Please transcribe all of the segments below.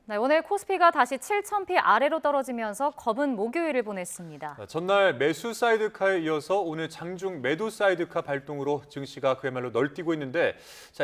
네, 오늘 코스피가 다시 7,000피 아래로 떨어지면서 검은 목요일을 보냈습니다. 전날 매수 사이드카에 이어서 오늘 장중 매도 사이드카 발동으로 증시가 그야말로 널뛰고 있는데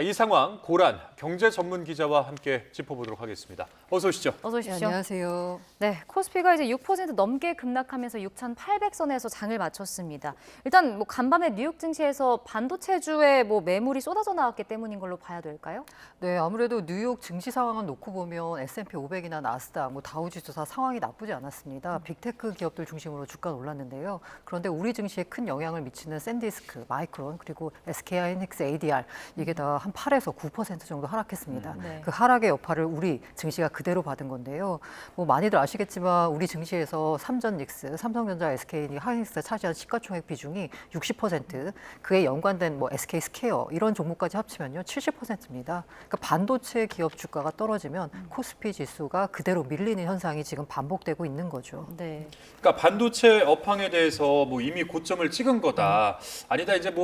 이 상황 고란 경제 전문 기자와 함께 짚어보도록 하겠습니다. 어서 오시죠. 어서 오십시오. 네, 안녕하세요. 네, 코스피가 이제 6% 넘게 급락하면서 6,800선에서 장을 마쳤습니다. 일단 간밤에 뉴욕 증시에서 반도체주에 매물이 쏟아져 나왔기 때문인 걸로 봐야 될까요? 네, 아무래도 뉴욕 증시 상황을 놓고 보면 S&P 500이나 나스닥, 다우지수 다 상황이 나쁘지 않았습니다. 빅테크 기업들 중심으로 주가가 올랐는데요. 그런데 우리 증시에 큰 영향을 미치는 샌디스크, 마이크론, 그리고 SK하이닉스, ADR 이게 다 한 8에서 9% 정도 하락했습니다. 네. 그 하락의 여파를 우리 증시가 그대로 받은 건데요. 많이들 아시겠지만 우리 증시에서 삼전닉스, 삼성전자, SK하이닉스가 차지한 시가총액 비중이 60%, 그에 연관된 SK스퀘어 이런 종목까지 합치면요 70%입니다. 그러니까 반도체 기업 주가가 떨어지면 코스피 지수가 그대로 밀리는 현상이 지금 반복되고 있는 거죠. 네. 그러니까 반도체 업황에 대해서 이미 고점을 찍은 거다. 아니다 이제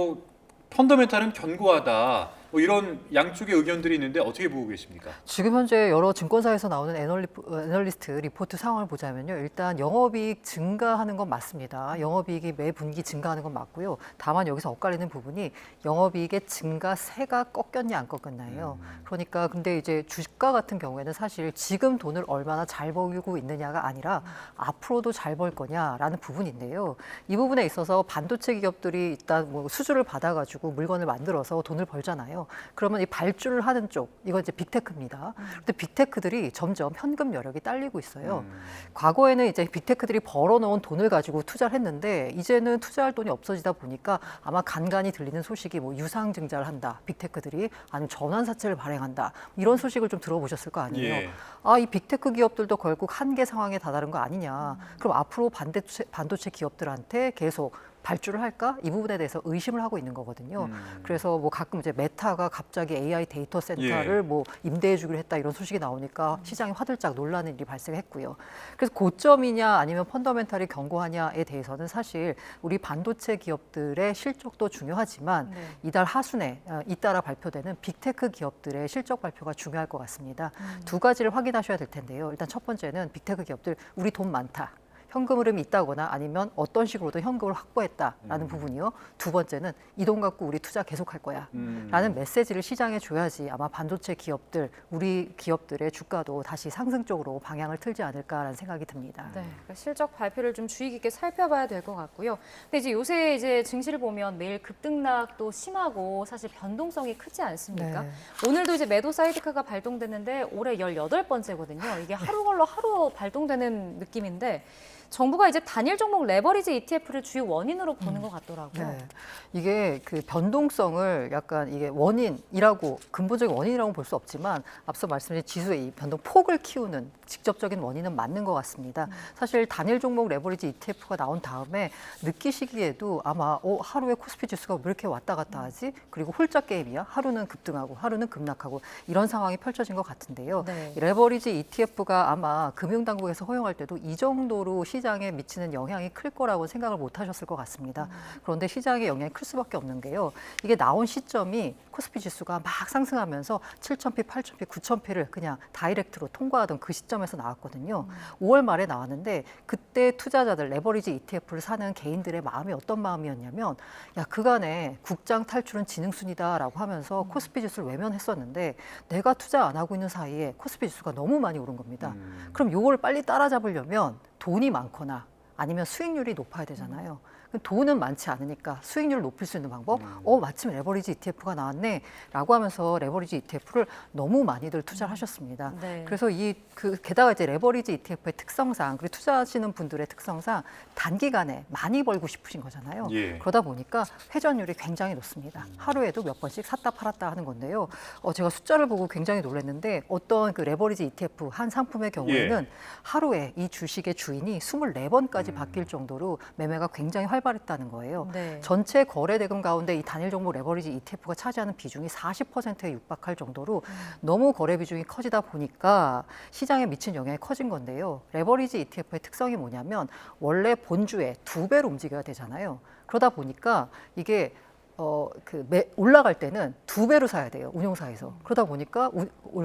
펀더멘탈은 견고하다. 이런 양쪽의 의견들이 있는데 어떻게 보고 계십니까? 지금 현재 여러 증권사에서 나오는 애널리스트 리포트 상황을 보자면요. 일단 영업이익 증가하는 건 맞습니다. 영업이익이 매 분기 증가하는 건 맞고요. 다만 여기서 엇갈리는 부분이 영업이익의 증가세가 꺾였냐 안 꺾였나요? 그러니까 근데 이제 주가 같은 경우에는 사실 지금 돈을 얼마나 잘 벌고 있느냐가 아니라 앞으로도 잘 벌 거냐라는 부분인데요. 이 부분에 있어서 반도체 기업들이 일단 수주를 받아가지고 물건을 만들어서 돈을 벌잖아요. 그러면 이 발주를 하는 쪽, 이건 이제 빅테크입니다. 근데 빅테크들이 점점 현금 여력이 딸리고 있어요. 과거에는 이제 빅테크들이 벌어놓은 돈을 가지고 투자를 했는데 이제는 투자할 돈이 없어지다 보니까 아마 간간히 들리는 소식이 유상증자를 한다, 빅테크들이 아니면 전환사채를 발행한다 이런 소식을 좀 들어보셨을 거 아니에요. 예. 이 빅테크 기업들도 결국 한계 상황에 다다른 거 아니냐. 그럼 앞으로 반도체 기업들한테 계속 발주를 할까? 이 부분에 대해서 의심을 하고 있는 거거든요. 그래서 가끔 이제 메타가 갑자기 AI 데이터 센터를 임대해 주기로 했다 이런 소식이 나오니까 시장이 화들짝 놀라는 일이 발생했고요. 그래서 고점이냐 아니면 펀더멘탈이 견고하냐에 대해서는 사실 우리 반도체 기업들의 실적도 중요하지만 이달 하순에 잇따라 발표되는 빅테크 기업들의 실적 발표가 중요할 것 같습니다. 두 가지를 확인하셔야 될 텐데요. 일단 첫 번째는 빅테크 기업들 우리 돈 많다. 현금 흐름이 있다거나 아니면 어떤 식으로든 현금을 확보했다라는 부분이요. 두 번째는 이 돈 갖고 우리 투자 계속할 거야 라는 메시지를 시장에 줘야지 아마 반도체 기업들, 우리 기업들의 주가도 다시 상승적으로 방향을 틀지 않을까라는 생각이 듭니다. 네, 그러니까 실적 발표를 좀 주의 깊게 살펴봐야 될 것 같고요. 근데 이제 요새 이제 증시를 보면 매일 급등락도 심하고 사실 변동성이 크지 않습니까? 네. 오늘도 이제 매도 사이드카가 발동됐는데 올해 18번째거든요. 이게 하루 걸러 하루 발동되는 느낌인데 정부가 이제 단일 종목 레버리지 ETF를 주요 원인으로 보는 것 같더라고요. 네. 이게 그 변동성을 약간 이게 원인이라고 근본적인 원인이라고 볼 수 없지만 앞서 말씀드린 지수의 이 변동 폭을 키우는 직접적인 원인은 맞는 것 같습니다. 사실 단일 종목 레버리지 ETF가 나온 다음에 느끼시기에도 아마 하루에 코스피 지수가 왜 이렇게 왔다 갔다 하지? 그리고 홀짝 게임이야. 하루는 급등하고 하루는 급락하고 이런 상황이 펼쳐진 것 같은데요. 네. 이 레버리지 ETF가 아마 금융당국에서 허용할 때도 이 정도로 시장에 미치는 영향이 클 거라고 생각을 못 하셨을 것 같습니다. 그런데 시장의 영향이 클 수밖에 없는 게요. 이게 나온 시점이 코스피 지수가 막 상승하면서 7,000피, 8,000피, 9,000피를 그냥 다이렉트로 통과하던 그 시점에서 나왔거든요. 5월 말에 나왔는데 그때 투자자들 레버리지 ETF를 사는 개인들의 마음이 어떤 마음이었냐면 야, 그간에 국장 탈출은 지능순이다라고 하면서 코스피 지수를 외면했었는데 내가 투자 안 하고 있는 사이에 코스피 지수가 너무 많이 오른 겁니다. 그럼 요걸 빨리 따라잡으려면 돈이 많거나 아니면 수익률이 높아야 되잖아요. 돈은 많지 않으니까 수익률을 높일 수 있는 방법, 마침 레버리지 ETF가 나왔네 라고 하면서 레버리지 ETF를 너무 많이들 투자를 하셨습니다. 네. 그래서 게다가 이제 레버리지 ETF의 특성상, 그리고 투자하시는 분들의 특성상 단기간에 많이 벌고 싶으신 거잖아요. 예. 그러다 보니까 회전율이 굉장히 높습니다. 하루에도 몇 번씩 샀다 팔았다 하는 건데요. 제가 숫자를 보고 굉장히 놀랐는데 어떤 그 레버리지 ETF 한 상품의 경우에는 하루에 이 주식의 주인이 24번까지 바뀔 정도로 매매가 굉장히 활발했다는 거예요. 네. 전체 거래 대금 가운데 이 단일 종목 레버리지 ETF가 차지하는 비중이 40%에 육박할 정도로 너무 거래 비중이 커지다 보니까 시장에 미친 영향이 커진 건데요. 레버리지 ETF의 특성이 뭐냐면 원래 본주에 2배로 움직여야 되잖아요. 그러다 보니까 이게 올라갈 때는 2배로 사야 돼요, 운용사에서. 그러다 보니까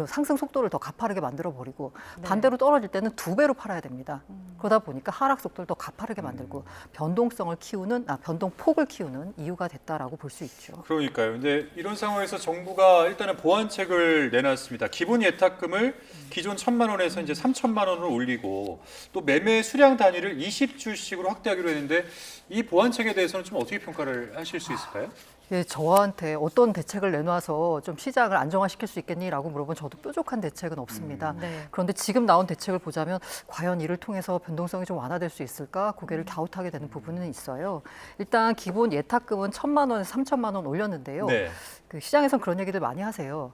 상승 속도를 더 가파르게 만들어버리고 네. 반대로 떨어질 때는 2배로 팔아야 됩니다. 그러다 보니까 하락 속도를 더 가파르게 만들고 변동폭을 키우는 이유가 됐다라고 볼 수 있죠. 그러니까요. 근데 이런 상황에서 정부가 일단은 보완책을 내놨습니다. 기본 예탁금을 기존 1,000만 원에서 이제 3,000만 원으로 올리고 또 매매 수량 단위를 20주씩으로 확대하기로 했는데 이 보완책에 대해서는 좀 어떻게 평가를 하실 수 있을까요? 예, 저한테 어떤 대책을 내놔서 좀 시장을 안정화시킬 수 있겠니라고 물어보면 저도 뾰족한 대책은 없습니다. 네. 그런데 지금 나온 대책을 보자면 과연 이를 통해서 변동성이 좀 완화될 수 있을까 고개를 갸웃하게 되는 부분은 있어요. 일단 기본 예탁금은 1,000만 원에서 3,000만 원 올렸는데요. 네. 그 시장에선 그런 얘기들 많이 하세요.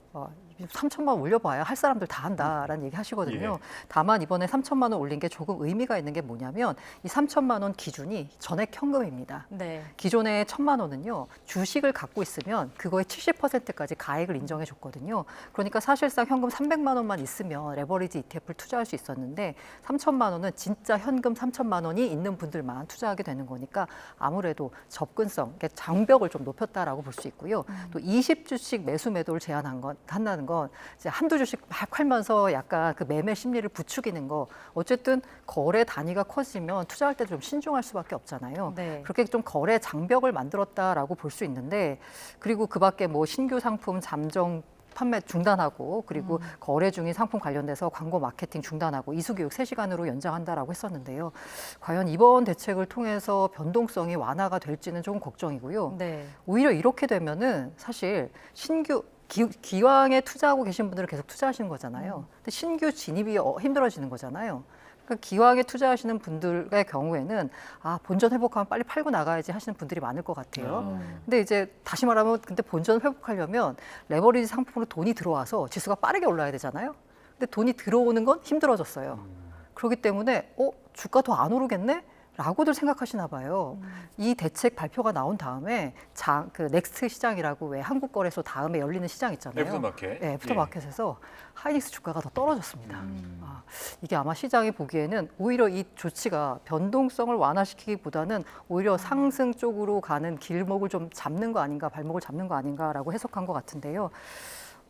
3,000만 원 올려봐야 할 사람들 다 한다라는 얘기 하시거든요. 예. 다만 이번에 3,000만 원 올린 게 조금 의미가 있는 게 뭐냐면 이 3,000만 원 기준이 전액 현금입니다. 네. 기존의 1,000만 원은요, 주식을 갖고 있으면 그거의 70%까지 가액을 인정해 줬거든요. 그러니까 사실상 현금 300만 원만 있으면 레버리지 ETF를 투자할 수 있었는데 3,000만 원은 진짜 현금 3,000만 원이 있는 분들만 투자하게 되는 거니까 아무래도 접근성, 그러니까 장벽을 좀 높였다라고 볼 수 있고요. 또 20주씩 매수 매도를 한다는 건 이제 한두 주씩 막 팔면서 약간 그 매매 심리를 부추기는 거. 어쨌든 거래 단위가 커지면 투자할 때 좀 신중할 수밖에 없잖아요. 네. 그렇게 좀 거래 장벽을 만들었다라고 볼 수 있는데, 그리고 그밖에 뭐 신규 상품 잠정 판매 중단하고, 그리고 거래 중인 상품 관련돼서 광고 마케팅 중단하고 이수교육 3시간으로 연장한다라고 했었는데요. 과연 이번 대책을 통해서 변동성이 완화가 될지는 조금 걱정이고요. 네. 오히려 이렇게 되면은 사실 기왕에 투자하고 계신 분들은 계속 투자하시는 거잖아요. 근데 신규 진입이 힘들어지는 거잖아요. 그러니까 기왕에 투자하시는 분들의 경우에는 본전 회복하면 빨리 팔고 나가야지 하시는 분들이 많을 것 같아요. 근데 이제 다시 말하면 근데 본전 회복하려면 레버리지 상품으로 돈이 들어와서 지수가 빠르게 올라야 되잖아요. 근데 돈이 들어오는 건 힘들어졌어요. 그렇기 때문에 주가 더 안 오르겠네? 라고들 생각하시나 봐요. 이 대책 발표가 나온 다음에 그 넥스트 시장이라고 왜 한국거래소 다음에 열리는 시장 있잖아요. 애프터마켓. 네, 애프터마켓에서 하이닉스 주가가 더 떨어졌습니다. 이게 아마 시장이 보기에는 오히려 이 조치가 변동성을 완화시키기보다는 오히려 상승 쪽으로 가는 길목을 좀 잡는 거 아닌가, 발목을 잡는 거 아닌가라고 해석한 것 같은데요.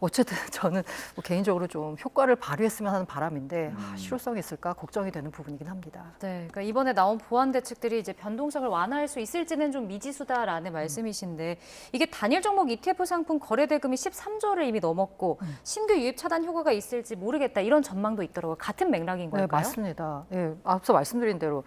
어쨌든 저는 뭐 개인적으로 좀 효과를 발휘했으면 하는 바람인데 실효성이 있을까 걱정이 되는 부분이긴 합니다. 네, 그러니까 이번에 나온 보완 대책들이 이제 변동성을 완화할 수 있을지는 좀 미지수다라는 말씀이신데, 이게 단일 종목 ETF 상품 거래 대금이 13조를 이미 넘었고 신규 유입 차단 효과가 있을지 모르겠다, 이런 전망도 있더라고요. 같은 맥락인 걸까요? 네, 맞습니다. 예, 앞서 말씀드린 대로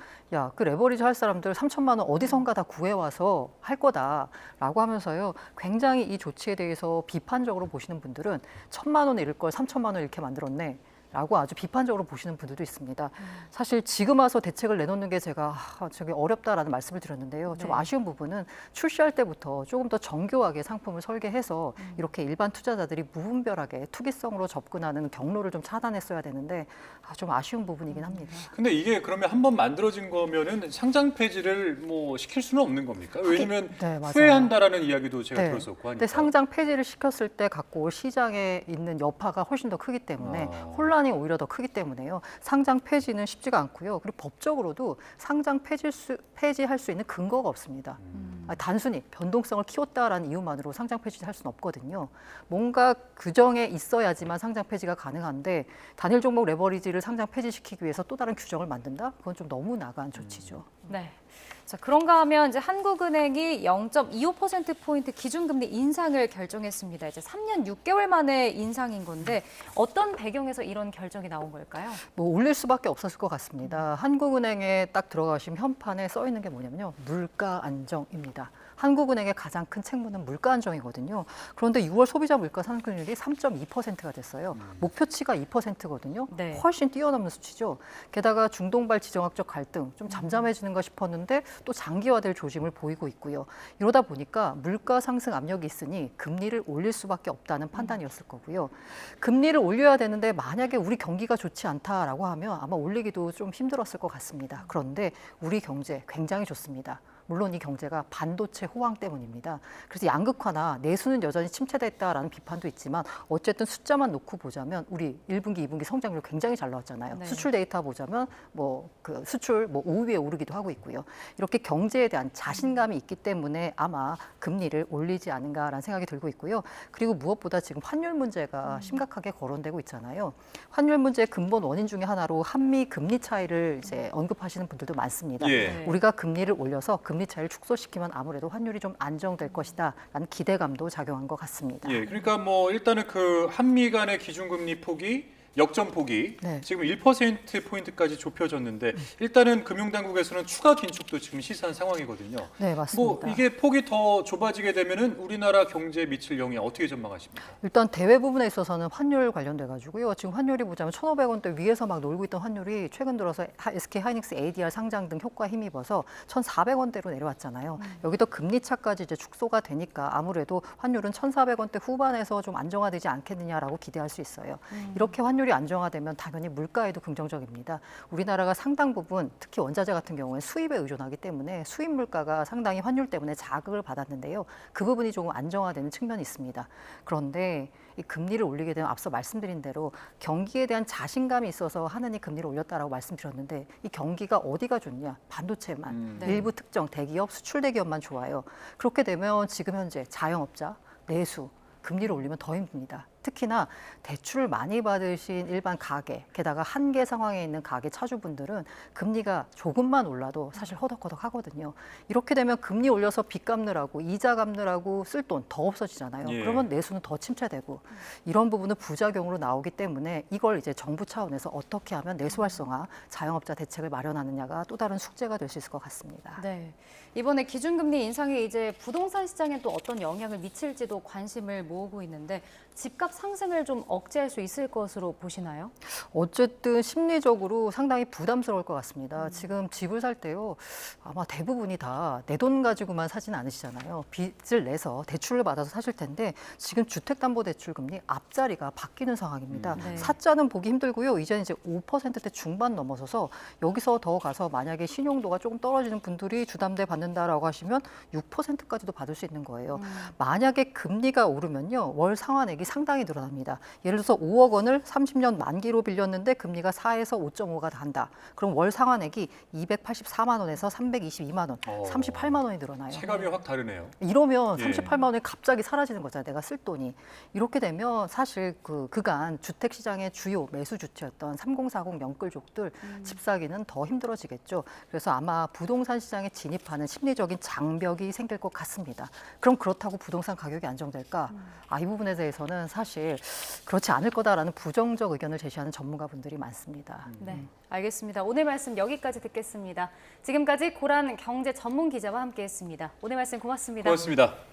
그 레버리지 할 사람들 3,000만 원 어디선가 다 구해와서 할 거다라고 하면서요. 굉장히 이 조치에 대해서 비판적으로 보시는 분들은 1,000만 원 잃을 걸 3,000만 원 잃게 만들었네. 라고 아주 비판적으로 보시는 분들도 있습니다. 사실 지금 와서 대책을 내놓는 게 제가 저게 어렵다라는 말씀을 드렸는데요. 좀 네. 아쉬운 부분은 출시할 때부터 조금 더 정교하게 상품을 설계해서 이렇게 일반 투자자들이 무분별하게 투기성으로 접근하는 경로를 좀 차단했어야 되는데 좀 아쉬운 부분이긴 합니다. 근데 이게 그러면 한번 만들어진 거면은 상장 폐지를 뭐 시킬 수는 없는 겁니까? 왜냐면 네, 맞아요. 후회한다라는 이야기도 제가 네. 들었었고 하니까. 근데 상장 폐지를 시켰을 때 갖고 올 시장에 있는 여파가 훨씬 더 크기 때문에 혼란이 오히려 더 크기 때문에요. 상장 폐지는 쉽지가 않고요. 그리고 법적으로도 상장 폐지할 수 있는 근거가 없습니다. 단순히 변동성을 키웠다라는 이유만으로 상장 폐지를 할 수는 없거든요. 뭔가 규정에 있어야지만 상장 폐지가 가능한데 단일 종목 레버리지를 상장 폐지시키기 위해서 또 다른 규정을 만든다? 그건 좀 너무 나간 조치죠. 네. 자, 그런가 하면 이제 한국은행이 0.25%포인트 기준금리 인상을 결정했습니다. 이제 3년 6개월 만에 인상인 건데 어떤 배경에서 이런 결정이 나온 걸까요? 뭐 올릴 수밖에 없었을 것 같습니다. 한국은행에 딱 들어가시면 현판에 써 있는 게 뭐냐면요. 물가 안정입니다. 한국은행의 가장 큰 책무는 물가 안정이거든요. 그런데 6월 소비자 물가 상승률이 3.2%가 됐어요. 목표치가 2%거든요. 네. 훨씬 뛰어넘는 수치죠. 게다가 중동발 지정학적 갈등 좀 잠잠해지는가 싶었는데 또 장기화될 조짐을 보이고 있고요. 이러다 보니까 물가 상승 압력이 있으니 금리를 올릴 수밖에 없다는 판단이었을 거고요. 금리를 올려야 되는데 만약에 우리 경기가 좋지 않다라고 하면 아마 올리기도 좀 힘들었을 것 같습니다. 그런데 우리 경제 굉장히 좋습니다. 물론 이 경제가 반도체 호황 때문입니다. 그래서 양극화나 내수는 여전히 침체됐다라는 비판도 있지만 어쨌든 숫자만 놓고 보자면 우리 1분기, 2분기 성장률 굉장히 잘 나왔잖아요. 네. 수출 데이터 보자면 그 수출 5위에 오르기도 하고 있고요. 이렇게 경제에 대한 자신감이 있기 때문에 아마 금리를 올리지 않은가라는 생각이 들고 있고요. 그리고 무엇보다 지금 환율 문제가 심각하게 거론되고 있잖아요. 환율 문제의 근본 원인 중에 하나로 한미 금리 차이를 이제 언급하시는 분들도 많습니다. 예. 우리가 금리를 올려서 금리 차이를 축소시키면 아무래도 환율이 좀 안정될 것이다라는 기대감도 작용한 것 같습니다. 예, 그러니까 뭐 일단은 그 한미 간의 기준금리 폭이 역전폭이 네. 지금 1%포인트까지 좁혀졌는데 일단은 금융당국에서는 추가 긴축도 지금 시사한 상황이거든요. 네, 맞습니다. 뭐 이게 폭이 더 좁아지게 되면은 우리나라 경제에 미칠 영향 어떻게 전망하십니까? 일단 대외 부분에 있어서는 환율 관련돼 가지고요. 지금 환율이 보자면 1,500원대 위에서 막 놀고 있던 환율이 최근 들어서 SK 하이닉스 ADR 상장 등 효과 힘입어서 1,400원대로 내려왔잖아요. 여기도 금리 차까지 이제 축소가 되니까 아무래도 환율은 1,400원대 후반에서 좀 안정화되지 않겠느냐라고 기대할 수 있어요. 이렇게 환율이 안정화되면 당연히 물가에도 긍정적입니다. 우리나라가 상당 부분 특히 원자재 같은 경우에 수입에 의존하기 때문에 수입 물가가 상당히 환율 때문에 자극을 받았는데요. 그 부분이 조금 안정화되는 측면이 있습니다. 그런데 이 금리를 올리게 되면 앞서 말씀드린 대로 경기에 대한 자신감이 있어서 하느니 금리를 올렸다라고 말씀드렸는데 이 경기가 어디가 좋냐? 반도체만, 네. 일부 특정 대기업, 수출 대기업만 좋아요. 그렇게 되면 지금 현재 자영업자, 내수, 금리를 올리면 더 힘듭니다. 특히나 대출을 많이 받으신 일반 가계, 게다가 한계 상황에 있는 가계 차주분들은 금리가 조금만 올라도 사실 허덕허덕 하거든요. 이렇게 되면 금리 올려서 빚 갚느라고 이자 갚느라고 쓸 돈 더 없어지잖아요. 예. 그러면 내수는 더 침체되고 이런 부분은 부작용으로 나오기 때문에 이걸 이제 정부 차원에서 어떻게 하면 내수 활성화, 자영업자 대책을 마련하느냐가 또 다른 숙제가 될 수 있을 것 같습니다. 네. 이번에 기준금리 인상이 이제 부동산 시장에 또 어떤 영향을 미칠지도 관심을 모으고 있는데 집값 상승을 좀 억제할 수 있을 것으로 보시나요? 어쨌든 심리적으로 상당히 부담스러울 것 같습니다. 지금 집을 살 때요, 아마 대부분이 다 내 돈 가지고만 사진 않으시잖아요. 빚을 내서 대출을 받아서 사실 텐데 지금 주택담보대출 금리 앞자리가 바뀌는 상황입니다. 네. 사자는 보기 힘들고요. 이제는 이제 5%대 중반 넘어서서 여기서 더 가서 만약에 신용도가 조금 떨어지는 분들이 주담대 받는다라고 하시면 6%까지도 받을 수 있는 거예요. 만약에 금리가 오르면요, 월 상환액이 상당히 늘어납니다. 예를 들어서 5억 원을 30년 만기로 빌렸는데 금리가 4에서 5.5가 한다. 그럼 월 상환액이 284만 원에서 322만 원, 38만 원이 늘어나요. 체감이 확 다르네요. 이러면 예. 38만 원이 갑자기 사라지는 거잖아요. 내가 쓸 돈이. 이렇게 되면 사실 그간 주택 시장의 주요 매수 주체였던 3040 영끌족들 집 사기는 더 힘들어지겠죠. 그래서 아마 부동산 시장에 진입하는 심리적인 장벽이 생길 것 같습니다. 그럼 그렇다고 부동산 가격이 안정될까? 이 부분에 대해서는 사실 그렇지 않을 거다라는 부정적 의견을 제시하는 전문가분들이 많습니다. 네, 알겠습니다. 오늘 말씀 여기까지 듣겠습니다. 지금까지 고란 경제 전문 기자와 함께했습니다. 오늘 말씀 고맙습니다. 고맙습니다.